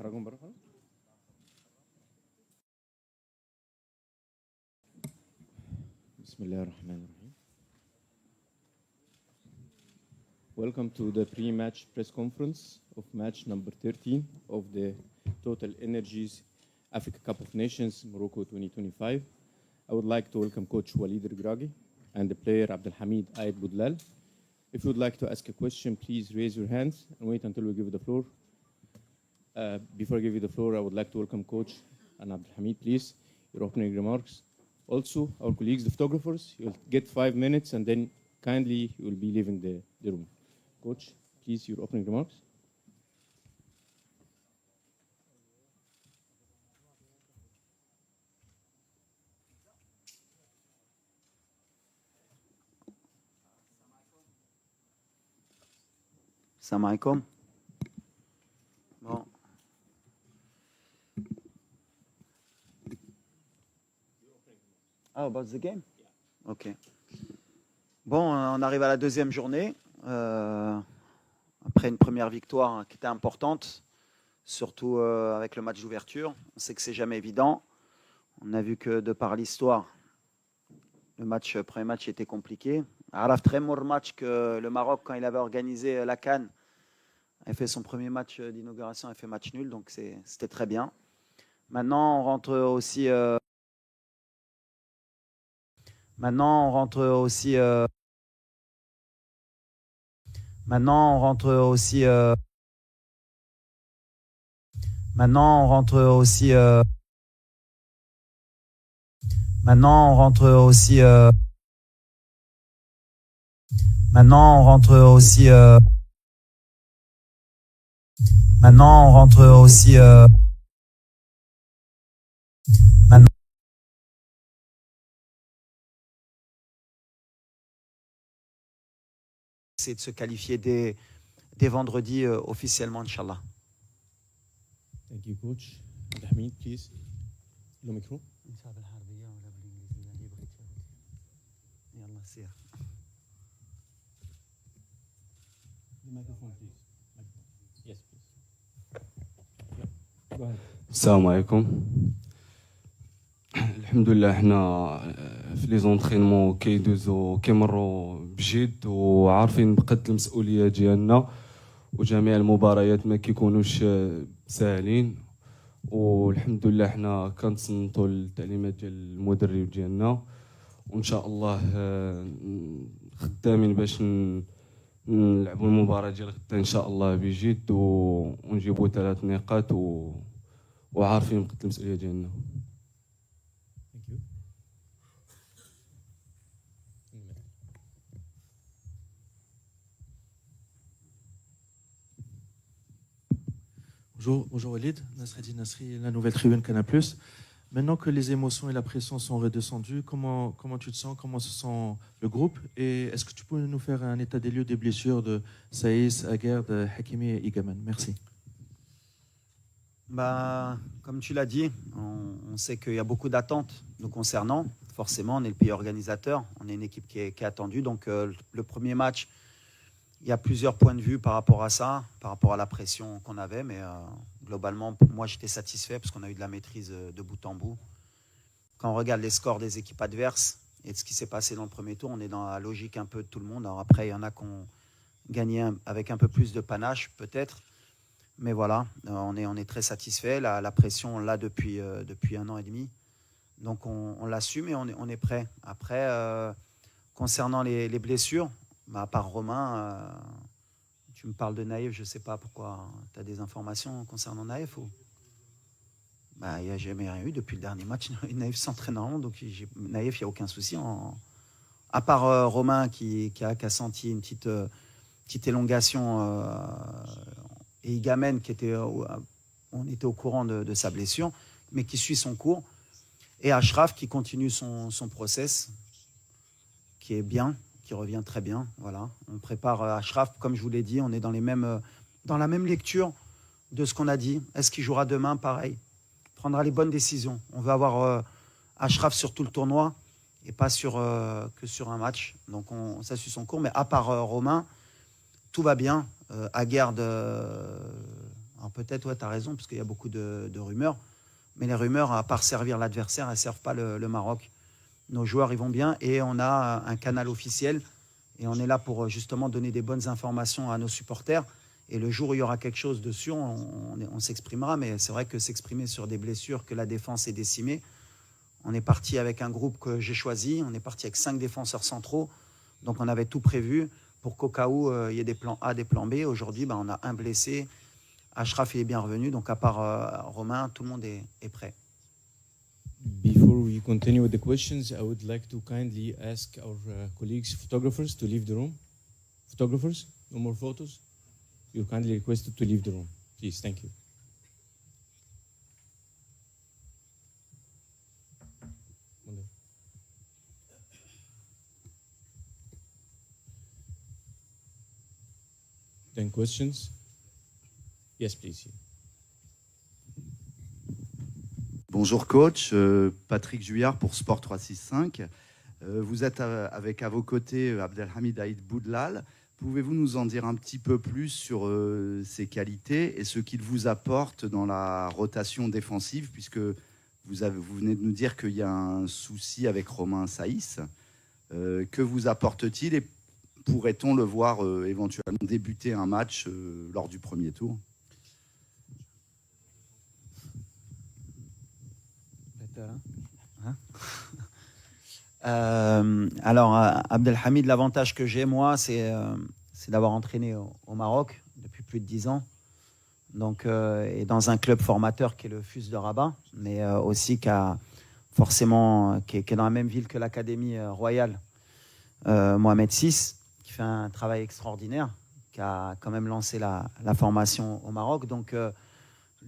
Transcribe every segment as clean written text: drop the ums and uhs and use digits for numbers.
أخرجهم برا خلاص. بسم الله الرحمن الرحيم. Welcome to the pre-match press conference of match number 13 of the Total Energies Africa Cup of Nations Morocco 2025. I would like to welcome Coach Walid Regragui and the player Abdelhamid Aid Boudlal. If you would like to ask a question, please raise your hands and wait until we give you the floor. Before I give you the floor, I would like to welcome Coach and Abdelhamid, please, your opening remarks. Also, our colleagues, the photographers, you'll get 5 minutes and then kindly you will be leaving the room. Coach, please, your opening remarks. Salam alaikum. Bon. Oh, about the game? Ok. Bon, on arrive à la deuxième journée. Après une première victoire qui était importante, surtout avec le match d'ouverture. On sait que c'est jamais évident. On a vu que de par l'histoire, le premier match était compliqué. Araf très mauvais match que le Maroc, quand il avait organisé la CAN, avait fait son premier match d'inauguration, a fait match nul, donc c'était très bien. Maintenant, on rentre aussi. Maintenant, on rentre aussi. Maintenant, on rentre aussi. Maintenant, on rentre aussi. Maintenant, on rentre aussi. Maintenant, on rentre aussi. Maintenant, on rentre aussi. Maintenant. C'est de se qualifier dès vendredi officiellement, Inch'Allah. Thank you, Coach. Abdelhamid, please. Le micro. The microphone, please. Yes, please. Go ahead. السلام عليكم. الحمد لله حنا في لي زونطرينمون كيدوزو كيمروا بجد وعارفين بقد المسؤوليه ديالنا وجميع المباريات ما كيكونوش ساهلين والحمد لله حنا كنتصنتوا التعليمات ديال المدرب ديالنا وان شاء الله خدامين باش نلعبوا المباراه ديال غدا ان شاء الله بجد ونجيبوا 3 نقاط وعارفين بقد المسؤوليه ديالنا. Bonjour Walid, Nasreddin Nasri, la nouvelle tribune Canal+. Maintenant que les émotions et la pression sont redescendues, comment tu te sens, comment se sent le groupe et est-ce que tu peux nous faire un état des lieux des blessures de Saïs, Aguerd, Hakimi et Igaman? Merci. Comme tu l'as dit, on sait qu'il y a beaucoup d'attentes nous concernant. Forcément, on est le pays organisateur, on est une équipe qui est attendue. Donc le premier match, il y a plusieurs points de vue par rapport à ça, par rapport à la pression qu'on avait. Mais globalement, moi, j'étais satisfait parce qu'on a eu de la maîtrise de bout en bout. Quand on regarde les scores des équipes adverses et de ce qui s'est passé dans le premier tour, on est dans la logique un peu de tout le monde. Alors après, il y en a qui ont gagné avec un peu plus de panache, peut-être. Mais voilà, on est très satisfait. La pression, on l'a depuis 1 an et demi. Donc, on l'assume et on est prêt. Après, concernant les blessures, à part Romain, tu me parles de Naïf, je ne sais pas pourquoi. Tu as des informations concernant Naïf ou... Il n'y a jamais rien eu depuis le dernier match. Naïf s'entraîne normalement, donc Naïf, il n'y a aucun souci. À part Romain qui a senti une petite élongation et Igamen on était au courant de sa blessure, mais qui suit son cours. Et Ashraf qui continue son process, qui est bien, qui revient très bien. Voilà. On prépare Ashraf, comme je vous l'ai dit, on est dans la même lecture de ce qu'on a dit. Est-ce qu'il jouera demain? Pareil. Prendra les bonnes décisions. On veut avoir Ashraf sur tout le tournoi et pas que sur un match. Donc ça suit son cours. Mais à part Romain, tout va bien. Aguerd, Alors peut-être, ouais, tu as raison, parce qu'il y a beaucoup de rumeurs. Mais les rumeurs, à part servir l'adversaire, elles ne servent pas le Maroc. Nos joueurs, ils vont bien et on a un canal officiel. Et on est là pour justement donner des bonnes informations à nos supporters. Et le jour où il y aura quelque chose dessus, on s'exprimera. Mais c'est vrai que s'exprimer sur des blessures, que la défense est décimée. On est parti avec un groupe que j'ai choisi. On est parti avec 5 défenseurs centraux. Donc on avait tout prévu pour qu'au cas où il y ait des plans A, des plans B. Aujourd'hui, on a un blessé. Achraf, il est bien revenu. Donc à part Romain, tout le monde est prêt. Before we continue with the questions, I would like to kindly ask our colleagues, photographers, to leave the room. Photographers, no more photos. You're kindly requested to leave the room. Please, thank you. Then questions? Yes, please. Bonjour coach, Patrick Juillard pour Sport 365. Vous êtes avec à vos côtés Abdelhamid Aïd Boudlal. Pouvez-vous nous en dire un petit peu plus sur ses qualités et ce qu'il vous apporte dans la rotation défensive, puisque vous venez de nous dire qu'il y a un souci avec Romain Saïs. Que vous apporte-t-il et pourrait-on le voir éventuellement débuter un match lors du premier tour ? Alors, Abdelhamid, l'avantage que j'ai, moi, c'est d'avoir entraîné au Maroc depuis plus de 10 ans. Donc, et dans un club formateur qui est le FUS de Rabat, mais aussi qui est dans la même ville que l'Académie royale Mohamed VI, qui fait un travail extraordinaire, qui a quand même lancé la formation au Maroc. Donc,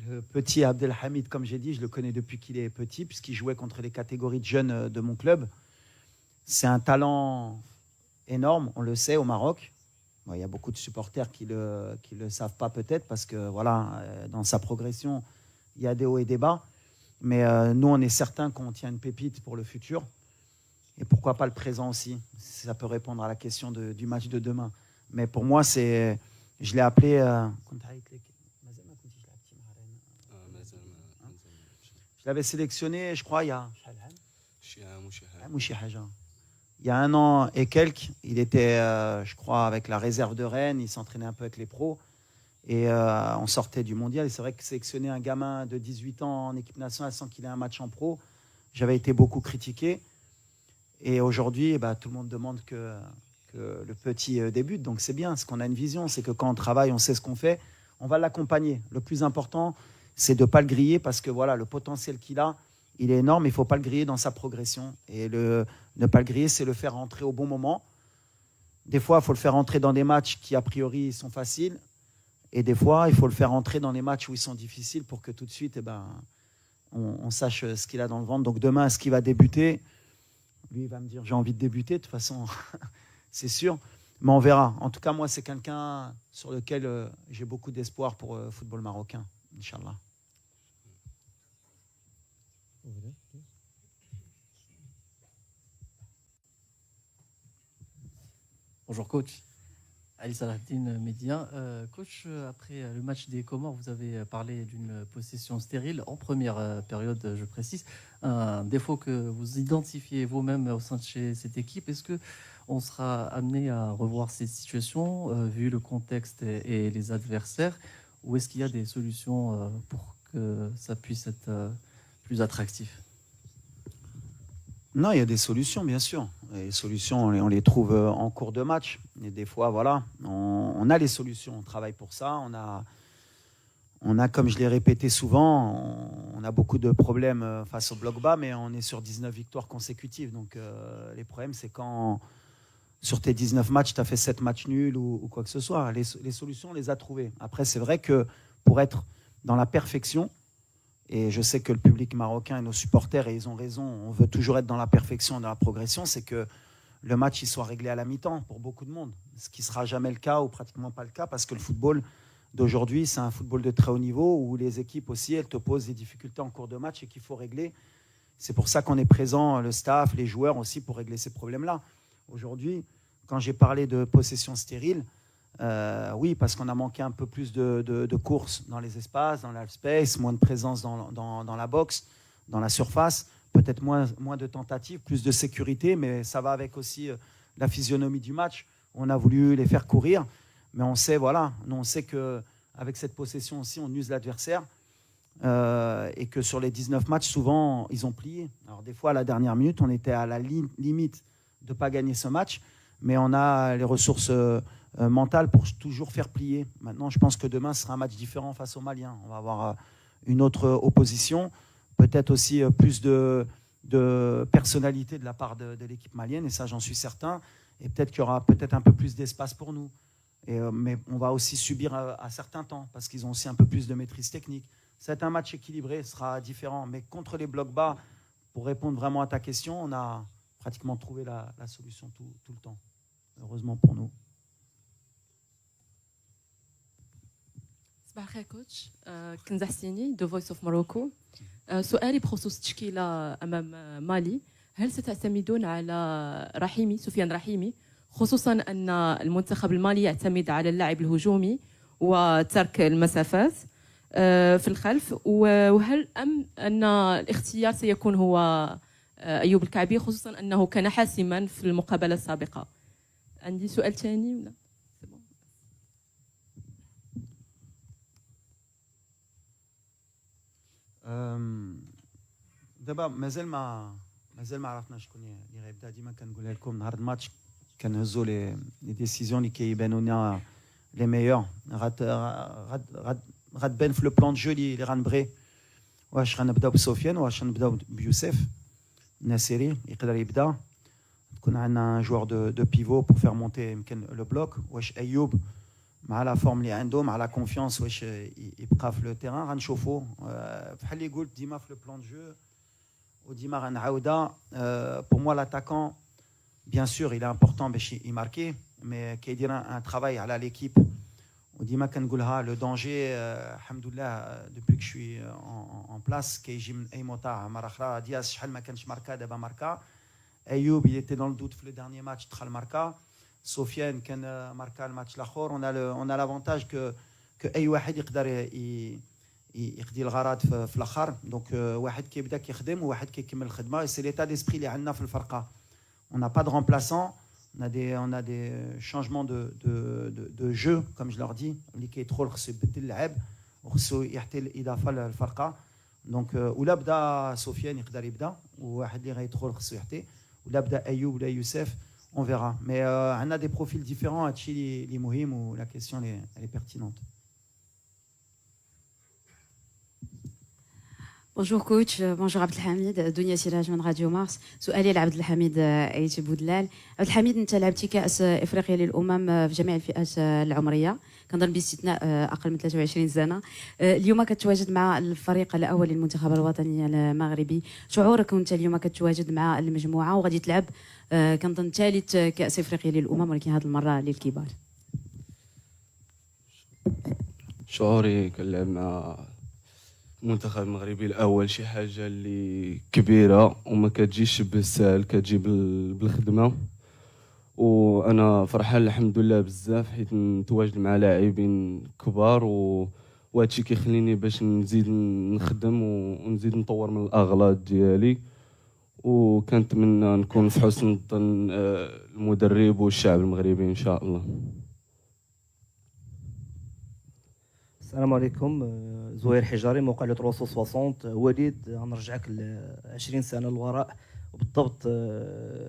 le petit Abdelhamid, comme j'ai dit, je le connais depuis qu'il est petit, puisqu'il jouait contre les catégories de jeunes de mon club. C'est un talent énorme, on le sait, au Maroc. Bon, il y a beaucoup de supporters qui le savent pas peut-être, parce que voilà, dans sa progression, il y a des hauts et des bas. Mais nous, on est certain qu'on tient une pépite pour le futur. Et pourquoi pas le présent aussi, si ça peut répondre à la question du match de demain. Mais pour moi, je l'ai appelé... Je l'avais sélectionné, je crois, il y a 1 an et quelques. Il était, je crois, avec la réserve de Rennes. Il s'entraînait un peu avec les pros. Et on sortait du mondial. Et c'est vrai que sélectionner un gamin de 18 ans en équipe nationale sans qu'il ait un match en pro, j'avais été beaucoup critiqué. Et aujourd'hui, tout le monde demande que le petit débute. Donc c'est bien, parce qu'on a une vision. C'est que quand on travaille, on sait ce qu'on fait. On va l'accompagner. Le plus important, c'est de ne pas le griller, parce que voilà, le potentiel qu'il a, il est énorme. Il ne faut pas le griller dans sa progression. Et ne pas le griller, c'est le faire rentrer au bon moment. Des fois, il faut le faire rentrer dans des matchs qui, a priori, sont faciles. Et des fois, il faut le faire rentrer dans des matchs où ils sont difficiles pour que tout de suite, on sache ce qu'il a dans le ventre. Donc demain, est-ce qu'il va débuter ? Lui, il va me dire, j'ai envie de débuter. De toute façon, c'est sûr. Mais on verra. En tout cas, moi, c'est quelqu'un sur lequel j'ai beaucoup d'espoir pour le football marocain, Inch'Allah. Bonjour coach, Ali Salahdine Média. Coach, après le match des Comores, vous avez parlé d'une possession stérile en première période, je précise. Un défaut que vous identifiez vous-même au sein de cette équipe. Est-ce qu'on sera amené à revoir ces situations vu le contexte et les adversaires, ou est-ce qu'il y a des solutions pour que ça puisse être plus attractif ? Non, il y a des solutions, bien sûr. Les solutions, on les trouve en cours de match. Et des fois, voilà, on a les solutions. On travaille pour ça. On a, comme je l'ai répété souvent, on a beaucoup de problèmes face au bloc bas, mais on est sur 19 victoires consécutives. Donc, les problèmes, c'est quand, sur tes 19 matchs, tu as fait 7 matchs nuls ou quoi que ce soit. Les solutions, on les a trouvées. Après, c'est vrai que pour être dans la perfection, et je sais que le public marocain et nos supporters, et ils ont raison, on veut toujours être dans la perfection, dans la progression, c'est que le match il soit réglé à la mi-temps pour beaucoup de monde. Ce qui ne sera jamais le cas ou pratiquement pas le cas, parce que le football d'aujourd'hui, c'est un football de très haut niveau où les équipes aussi, elles te posent des difficultés en cours de match et qu'il faut régler. C'est pour ça qu'on est présent, le staff, les joueurs aussi, pour régler ces problèmes-là. Aujourd'hui, quand j'ai parlé de possession stérile, Oui, parce qu'on a manqué un peu plus de courses dans les espaces, dans l'half-space, moins de présence dans la boxe, dans la surface, peut-être moins de tentatives, plus de sécurité, mais ça va avec aussi la physionomie du match. On a voulu les faire courir, mais on sait, voilà, on sait qu'avec cette possession aussi, on use l'adversaire. Et que sur les 19 matchs, souvent, ils ont plié. Alors des fois, à la dernière minute, on était à la limite de ne pas gagner ce match, mais on a les ressources mentales pour toujours faire plier. Maintenant, je pense que demain, ce sera un match différent face aux Maliens. On va avoir une autre opposition, peut-être aussi plus de personnalité de la part de l'équipe malienne, et ça, j'en suis certain. Et peut-être qu'il y aura peut-être un peu plus d'espace pour nous. Mais on va aussi subir à certains temps, parce qu'ils ont aussi un peu plus de maîtrise technique. C'est un match équilibré, ce sera différent. Mais contre les blocs bas, pour répondre vraiment à ta question, on a pratiquement trouvé la solution tout le temps. Heureusement pour nous. صباح الخير كوتش كنزة حسيني دو فويس اوف موروكو سؤالي بخصوص التشكيلة أمام مالي هل ستعتمدون على سفيان رحيمي خصوصا أن المنتخب المالي يعتمد على اللاعب الهجومي وترك المسافات في الخلف وهل أن الاختيار سيكون هو أيوب الكعبي خصوصا أنه كان حاسما في المقابلة السابقة عندي سؤال ثاني ولا دابا مازال ما عرفناش شكون اللي غيبدا. ديما كنقول لكم نهار الماتش كنهزوا لي ديسيزيون اللي كيبانوا لنا لي ميور. غتبان في لو بلان دو جو اللي غنبغي. واش غنبداو بسفيان واش غنبداو بيوسف الناصري يقدر يبدا. تكون عندنا جوار دو بيفو بور فير مونتي يمكن لو بلوك. واش ايوب مع لا فورم اللي عنده مع لا كونفيونس واش يبقى في لو تيران غنشوفوا. بحال اللي قلت ديما في لو بلان دو جو وديما غنعاودها. بور موا لاتاكون بيان سور il est important باش يماركي مي كيدير ان ترافاي على ليكيب. وديما كنقولها لو دونجي الحمد لله دوبوي كو شوي اون بلاس كيجي من اي موطا. مره اخرى دياز شحال ما كانش ماركا دابا ماركا. ايوب il était dans le doute في لو dernier match دخل ماركا. سفيان كان ماركا الماتش الاخر. on a l'avantage que اي واحد يقدر يقضي الغرض في الاخر. دونك واحد كيبدا كيخدم وواحد كيكمل الخدمه. سي ليتا ديسبري اللي عندنا في الفرقه. on n'a pas de remplaçant. On a des changements de jeu comme je leur dis. اللي كيدخل خصو يبدل اللعب وخصو يعطي الاضافه للفرقه. دونك ولا بدا سفيان يقدر يبدا وواحد اللي غيدخل خصو يعطي. ولا بدا ايوب ولا يوسف on verra. Mais on a des profils différents. هادشي اللي مهم و la question elle est pertinente. Bonjour coach, bonjour Abdelhamid, دنيا سراج من راديو مارس. سؤالي لعبد الحميد ايتي بودلال. عبد الحميد انت لعبتي كاس افريقيا للامم في جميع الفئات العمريه كنظن باستثناء اقل من 23 سنه. اليوم كتواجد مع الفريق الاول للمنتخب الوطني المغربي. شعورك وانت اليوم كتواجد مع المجموعه وغادي تلعب كنظن ثالث كاس افريقيا للامم ولكن هذه المره للكبار؟ شعوري كنلعب مع المنتخب المغربي الاول شي حاجه اللي كبيره وما كتجيش بالسهل، كتجي بالخدمه. وانا فرحان الحمد لله بزاف حيت نتواجد مع لاعبين كبار وهادشي كيخليني باش نزيد نخدم ونزيد نطور من الاغلاط ديالي. وكنتمنى نكون في حسن ظن المدرب والشعب المغربي ان شاء الله. السلام عليكم. زهير حجاري موقع لو 360. وليد غنرجعك ل 20 سنه للوراء وبالضبط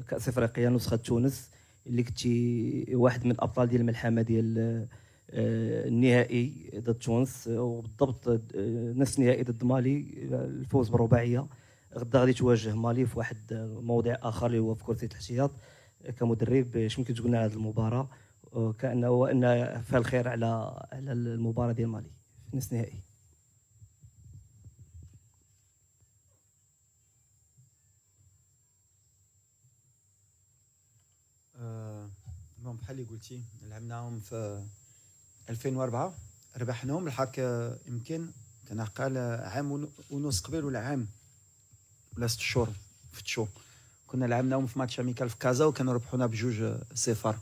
كاس افريقيا نسخه تونس اللي كنتي واحد من الابطال ديال الملحمه ديال النهائي ضد تونس وبالضبط نصف نهائي ضد مالي الفوز بالرباعيه. غدا غادي تواجه مالي في واحد موضع اخر اللي هو في كرة الاحتياط. كمدرب اش ممكن تقول لنا على هذه المباراه كانه فيها الخير على المباراه ديال مالي في نصف النهائي؟ بحال اللي قلتي لعبناهم في 2004 ربحناهم الحق. يمكن كان قال عام ونص قبل ولا عام ولا 6 شهور في تشو كنا لعبناهم في ماتش اميكال في كازا وكانوا ربحونا ب2-0.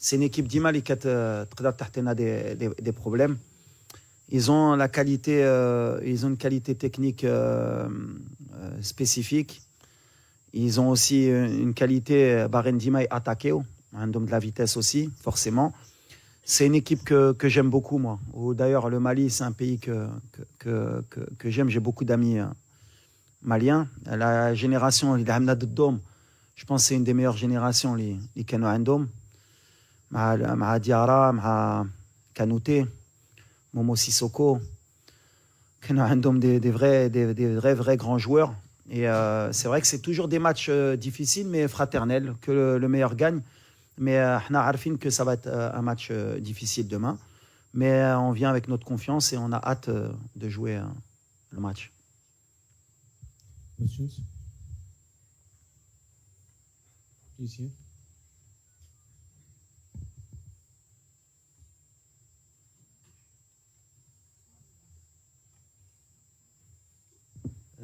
C'est une équipe d'Ima qui a des problèmes. Ils ont la qualité, ils ont une qualité technique spécifique. Ils ont aussi une qualité Barendima et attaqué, un homme de la vitesse aussi, forcément. C'est une équipe que j'aime beaucoup, moi. D'ailleurs, le Mali, c'est un pays que j'aime. J'ai beaucoup d'amis maliens. La génération, je pense que c'est une des meilleures générations, les Kano مع ديارا مع كانوتي مومو سيسوكو كانوا عندهم des vrais grands joueurs et c'est vrai que c'est toujours des matchs difficiles mais fraternels que le meilleur gagne mais احنا عارفين que ça va être un match difficile demain mais on vient avec notre confiance et on a hâte de jouer le match. Questions? Please here.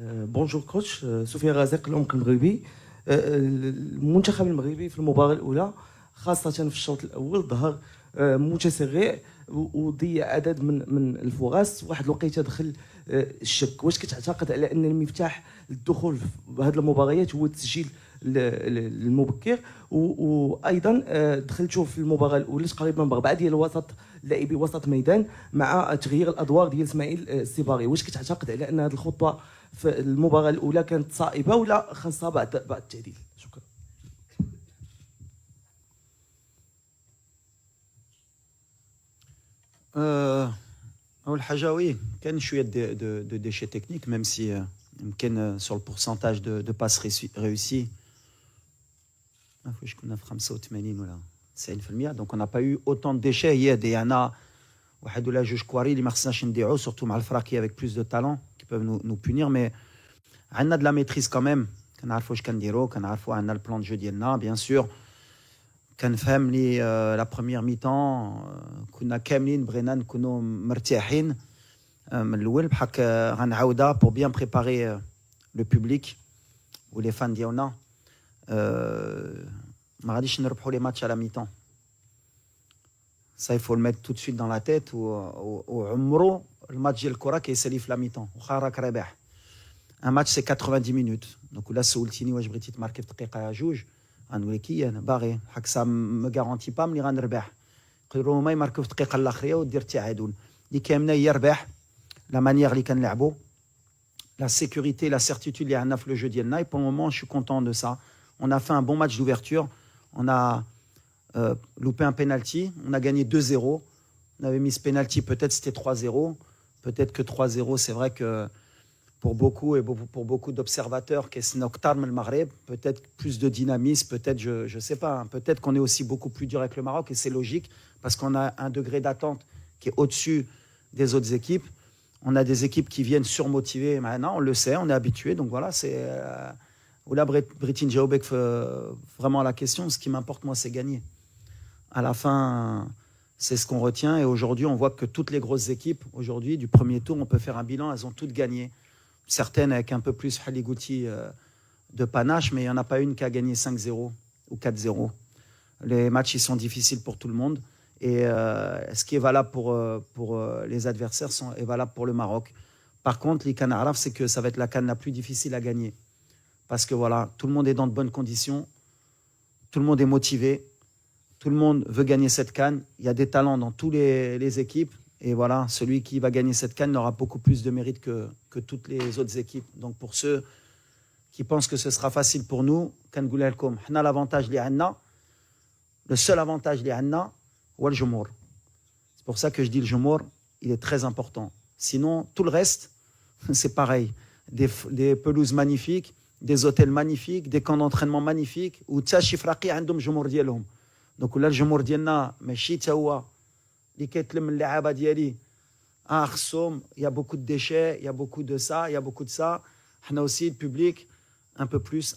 بونجور كوتش سفيان غازق العمق المغربي. المنتخب المغربي في المباراة الأولى خاصة في الشوط الأول ظهر متسرع وضيع عدد من الفرص. واحد الوقيته دخل الشك. واش كتعتقد على أن المفتاح للدخول في هذه المباريات هو التسجيل المبكر؟ وايضا دخلتوا في المباراه الاولى تقريبا باربعه ديال الوسط لاعبي وسط ميدان مع تغيير الادوار ديال اسماعيل السيباري. واش كتعتقد على ان هذه الخطوه في المباراه الاولى كانت صائبه ولا خاصها بعض التعديل؟ شكرا. اول حاجه وي كان شويه de déchets techniques même si يمكن sur le pourcentage de passes réussies je كنا في 85 ولا 90%. donc on n'a pas eu autant de déchets. Il y en a واحد ولا جوج كواري اللي ما خصناش نديعو surtout مع الفراكي avec plus de talent qui peuvent nous punir mais عندنا de la maîtrise quand même. كنعرفوا واش كنديروا كنعرفوا عندنا البلان دو جو ديالنا bien sûr. كنفهم لي لا بروميير ميطون كنا كاملين بغينا نكونوا مرتاحين من الاول بحال غنعاودها pour bien préparer le public ou les fans ديالنا. ما غاديش نربحوا لي ماتش على ميطون. Ça il faut le mettre tout de suite dans la tête وعمرو الماتش ديال الكره كيسالي في لا ميطون واخا راك رابح. un match c'est 90 minutes. donc ولا سولتيني واش بغيتي تماركي في دقيقه جوج غنقول لك انا باغي حق سا ما غارونتي با ملي غنربح. يقدروا هما يماركوا في الدقيقه الاخريه ودير التعادل. اللي كامله هي ربح لا مانيير اللي كنلعبوا la sécurité la certitude اللي عندنا في لو جو ديالنا. et pour le moment je suis content de ça. on a fait un bon match d'ouverture. on a loupé un penalty. on a gagné 2-0. on avait mis ce penalty, peut-être c'était 3-0, peut-être que 3-0. c'est vrai que pour beaucoup et pour beaucoup d'observateurs, peut-être plus de dynamisme, peut-être, je ne sais pas, hein, peut-être qu'on est aussi beaucoup plus dur avec le Maroc et c'est logique parce qu'on a un degré d'attente qui est au-dessus des autres équipes. On a des équipes qui viennent surmotivées maintenant, on le sait, on est habitué. Donc voilà, c'est. Oula Britin Jaobek vraiment la question. Ce qui m'importe, moi, c'est gagner. À la fin, c'est ce qu'on retient. Et aujourd'hui, on voit que toutes les grosses équipes, aujourd'hui, du premier tour, on peut faire un bilan, elles ont toutes gagné. Certaines avec un peu plus Haligouti de panache, mais il n'y en a pas une qui a gagné 5-0 ou 4-0. Les matchs, ils sont difficiles pour tout le monde. Et ce qui est valable pour les adversaires est valable pour le Maroc. Par contre, les CAN Araf, c'est que ça va être la CAN la plus difficile à gagner. Parce que voilà, tout le monde est dans de bonnes conditions, tout le monde est motivé, tout le monde veut gagner cette CAN. Il y a des talents dans toutes les équipes. Et voilà, celui qui va gagner cette CAN aura beaucoup plus de mérite que toutes les autres équipes. Donc pour ceux qui pensent que ce sera facile pour nous, on a l'avantage, le seul avantage, c'est pour ça que je dis le Jumour, il est très important. Sinon, tout le reste, c'est pareil. Des pelouses magnifiques, des hôtels magnifiques, des camps d'entraînement magnifiques, où Tsachi Fraki عندهم جمهور ديالهم. Donc là, le Jumour ديالنا ماشي تا هو اللي كيتلم اللعابه ديالي خصهم. Il y a beaucoup de déchets, il y a beaucoup de ça, il y a beaucoup de ça. حنا aussi le public un peu plus.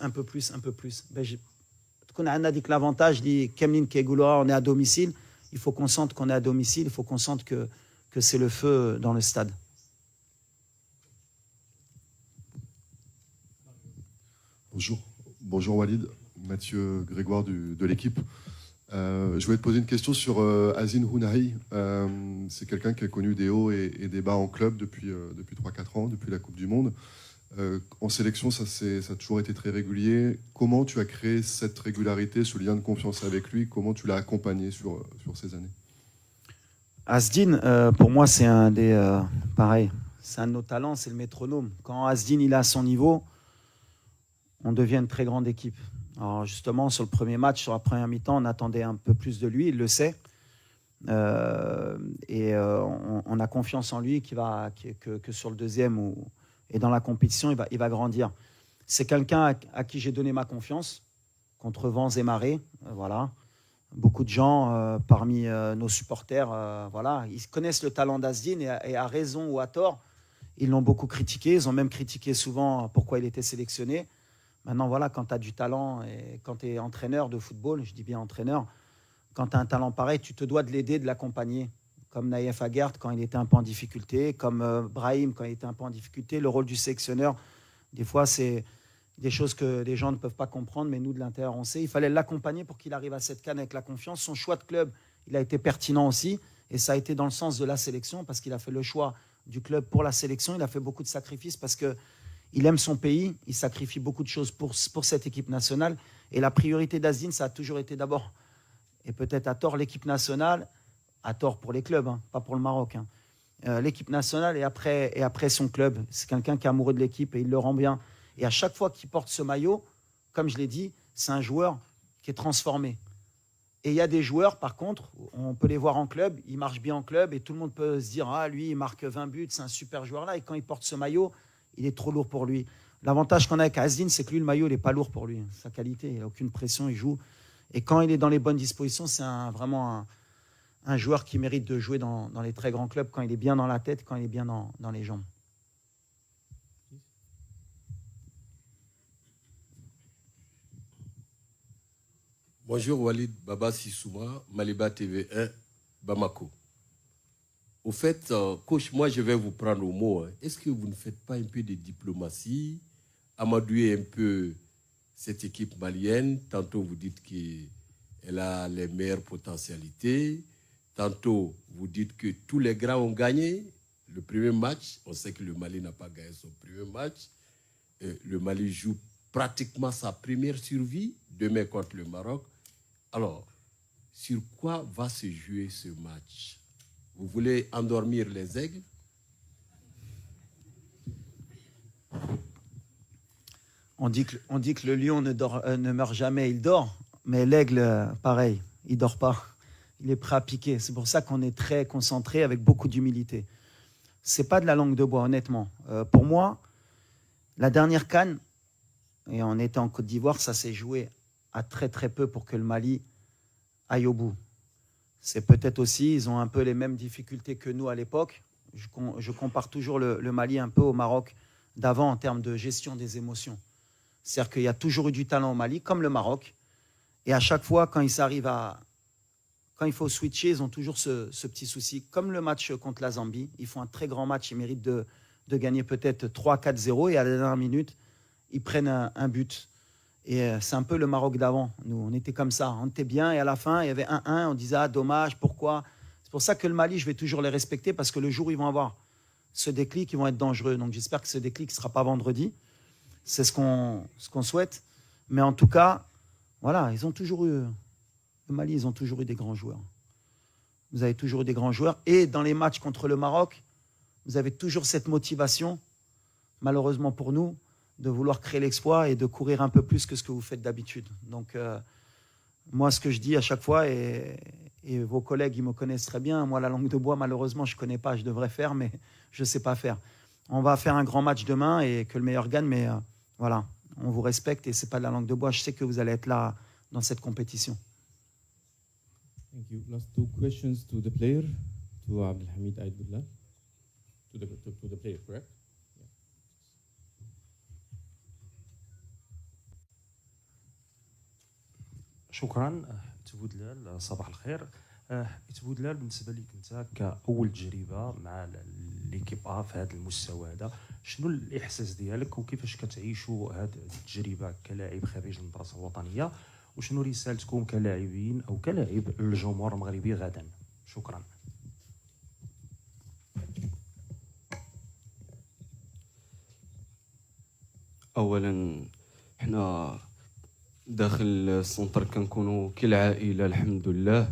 تكون عندنا ديك l'avantage اللي كاملين كيقولوها on est à domicile. Il faut qu'on sente qu'on est à domicile, il faut qu'on sente que c'est le feu dans le stade. Bonjour Walid, Mathieu Grégoire de l'équipe. Je voulais te poser une question sur Azine Hounahi. C'est quelqu'un qui a connu des hauts et des bas en club depuis 3-4 ans, depuis la Coupe du Monde. En sélection, ça a toujours été très régulier. Comment tu as créé cette régularité, ce lien de confiance avec lui? Comment tu l'as accompagné sur ces années? Asdin, pour moi, c'est un des... pareil, c'est un de nos talents, c'est le métronome. Quand Asdin il est à son niveau, on devient une très grande équipe. Alors justement, sur le premier match, sur la première mi-temps, on attendait un peu plus de lui, il le sait. On a confiance en lui que sur le deuxième et dans la compétition, il va grandir. C'est quelqu'un à qui j'ai donné ma confiance, contre vents et marées. Voilà. Beaucoup de gens parmi nos supporters, voilà, ils connaissent le talent d'Asdin et à raison ou à tort, ils l'ont beaucoup critiqué. Ils ont même critiqué souvent pourquoi il était sélectionné. Maintenant, voilà, quand tu as du talent et quand tu es entraîneur de football, je dis bien entraîneur, quand tu as un talent pareil, tu te dois de l'aider, de l'accompagner. Comme Naïef Aguerd quand il était un peu en difficulté, comme Brahim quand il était un peu en difficulté. Le rôle du sélectionneur, des fois, c'est des choses que les gens ne peuvent pas comprendre, mais nous, de l'intérieur, on sait. Il fallait l'accompagner pour qu'il arrive à cette CAN avec la confiance. Son choix de club, il a été pertinent aussi, et ça a été dans le sens de la sélection, parce qu'il a fait le choix du club pour la sélection. Il a fait beaucoup de sacrifices parce qu'il aime son pays, il sacrifie beaucoup de choses pour cette équipe nationale. Et la priorité d'Asdin, ça a toujours été d'abord, et peut-être à tort, l'équipe nationale, à tort pour les clubs, hein, pas pour le Maroc. Hein. L'équipe nationale et après son club. C'est quelqu'un qui est amoureux de l'équipe et il le rend bien. Et à chaque fois qu'il porte ce maillot, comme je l'ai dit, c'est un joueur qui est transformé. Et il y a des joueurs, par contre, on peut les voir en club, ils marchent bien en club et tout le monde peut se dire « Ah, lui, il marque 20 buts, c'est un super joueur là. » Et quand il porte ce maillot, il est trop lourd pour lui. L'avantage qu'on a avec Asdin, c'est que lui, le maillot, il n'est pas lourd pour lui. Sa qualité, il n'a aucune pression, il joue. Et quand il est dans les bonnes dispositions, c'est vraiment un joueur qui mérite de jouer dans les très grands clubs quand il est bien dans la tête, quand il est bien dans les jambes. Bonjour Walid Baba Sissouma, Maliba TV1, Bamako. Au fait, coach, moi je vais vous prendre au mot. Est-ce que vous ne faites pas un peu de diplomatie, amadouer un peu cette équipe malienne? Tantôt vous dites qu'elle a les meilleures potentialités. Tantôt, vous dites que tous les grands ont gagné le premier match. On sait que le Mali n'a pas gagné son premier match. Le Mali joue pratiquement sa première survie demain contre le Maroc. Alors, sur quoi va se jouer ce match? Vous voulez endormir les aigles? On dit que le lion ne meurt jamais, il dort. Mais l'aigle, pareil, il ne dort pas. Il est prêt à piquer. C'est pour ça qu'on est très concentré avec beaucoup d'humilité. Ce n'est pas de la langue de bois, honnêtement. Pour moi, la dernière CAN, et on était en Côte d'Ivoire, ça s'est joué à très très peu pour que le Mali aille au bout. C'est peut-être aussi, ils ont un peu les mêmes difficultés que nous à l'époque. Je compare toujours le Mali un peu au Maroc d'avant en termes de gestion des émotions. C'est-à-dire qu'il y a toujours eu du talent au Mali, comme le Maroc. Et à chaque fois, quand il faut switcher, ils ont toujours ce petit souci. Comme le match contre la Zambie, ils font un très grand match, ils méritent de gagner peut-être 3-4-0 et à la dernière minute, ils prennent un but. Et c'est un peu le Maroc d'avant. Nous, on était comme ça, on était bien et à la fin, il y avait 1-1, on disait « Ah, dommage, pourquoi ?» C'est pour ça que le Mali, je vais toujours les respecter parce que le jour où ils vont avoir ce déclic, ils vont être dangereux. Donc j'espère que ce déclic ne sera pas vendredi. C'est ce qu'on souhaite. Mais en tout cas, voilà, ils ont toujours eu... Le Mali, ils ont toujours eu des grands joueurs. Vous avez toujours eu des grands joueurs. Et dans les matchs contre le Maroc, vous avez toujours cette motivation, malheureusement pour nous, de vouloir créer l'exploit et de courir un peu plus que ce que vous faites d'habitude. Donc, moi, ce que je dis à chaque fois, et vos collègues, ils me connaissent très bien, moi, la langue de bois, malheureusement, je ne connais pas, je devrais faire, mais je ne sais pas faire. On va faire un grand match demain et que le meilleur gagne, mais voilà, on vous respecte et ce n'est pas de la langue de bois. Je sais que vous allez être là dans cette compétition. Thank you. Last two questions to the player, to Abdelhamid Aïd Boudlal. To the player, correct? شكرا تبودلال صباح الخير. تبودلال بالنسبه لك انت كاول تجربه مع ليكيب ا في هذا المستوى هذا، شنو الاحساس ديالك وكيفاش كتعيشوا هذه التجربه كلاعب خريج المدرسه الوطنيه؟ وشنو رسالتكم كلاعبين او كلاعب للجمهور المغربي غدا؟ شكرا. اولا حنا داخل السونتر كنكونوا كالعائله الحمد لله،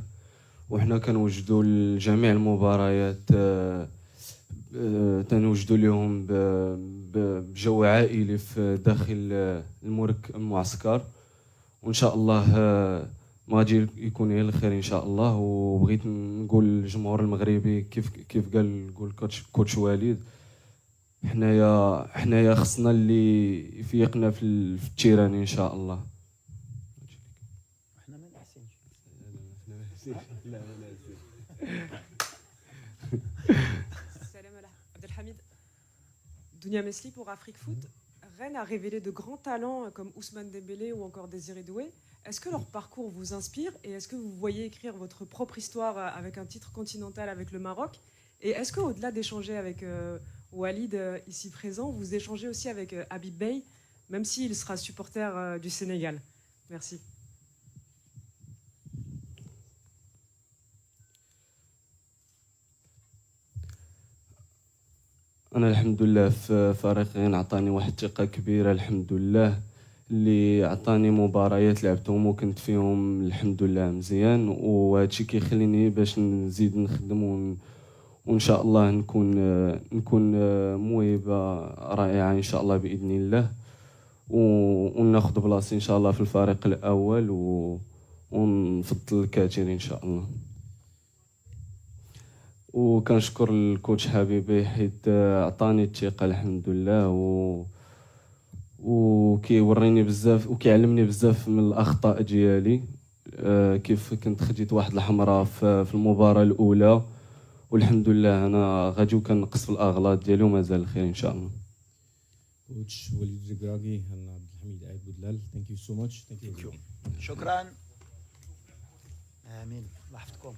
وحنا كنوجدوا لجميع المباريات تنوجدوا لهم بجو عائلي في داخل المعسكر، وان شاء الله ما غادي يكون غير الخير ان شاء الله. وبغيت نقول للجمهور المغربي كيف قال كوتش وليد، حنايا خصنا اللي يفيقنا في التيران ان شاء الله. Salam Abdelhamid. Dounia Mesli pour Afrique Foot. Rennes a révélé de grands talents comme Ousmane Dembélé ou encore Désiré Doué. Est-ce que leur parcours vous inspire et est-ce que vous voyez écrire votre propre histoire avec un titre continental avec le Maroc? Et est-ce qu'au-delà d'échanger avec Walid ici présent, vous échangez aussi avec Habib Bey, même s'il sera supporter du Sénégal? Merci. انا الحمد لله في فريقين عطاني واحد الثقه كبيره الحمد لله، اللي عطاني مباريات لعبتهم وكنت فيهم الحمد لله مزيان، وهادشي كيخليني باش نزيد نخدم وان شاء الله نكون موهبه رائعه ان شاء الله باذن الله، وناخذ بلاصتي ان شاء الله في الفريق الاول ونفضل الكثير ان شاء الله. وكنشكر الكوتش حبيبي حيت عطاني الثقه الحمد لله، وكيوريني بزاف وكيعلمني بزاف من الاخطاء ديالي، كيف كنت خديت واحد الحمراء في المباراه الاولى، والحمد لله انا غادي وكنقص في الاغلاط ديالي ومازال الخير ان شاء الله. Coach Walid Regragui and Abdelhamid Aïd Boudlal, thank you so much. Thank you. شكرا. امين. الله يحفظكم.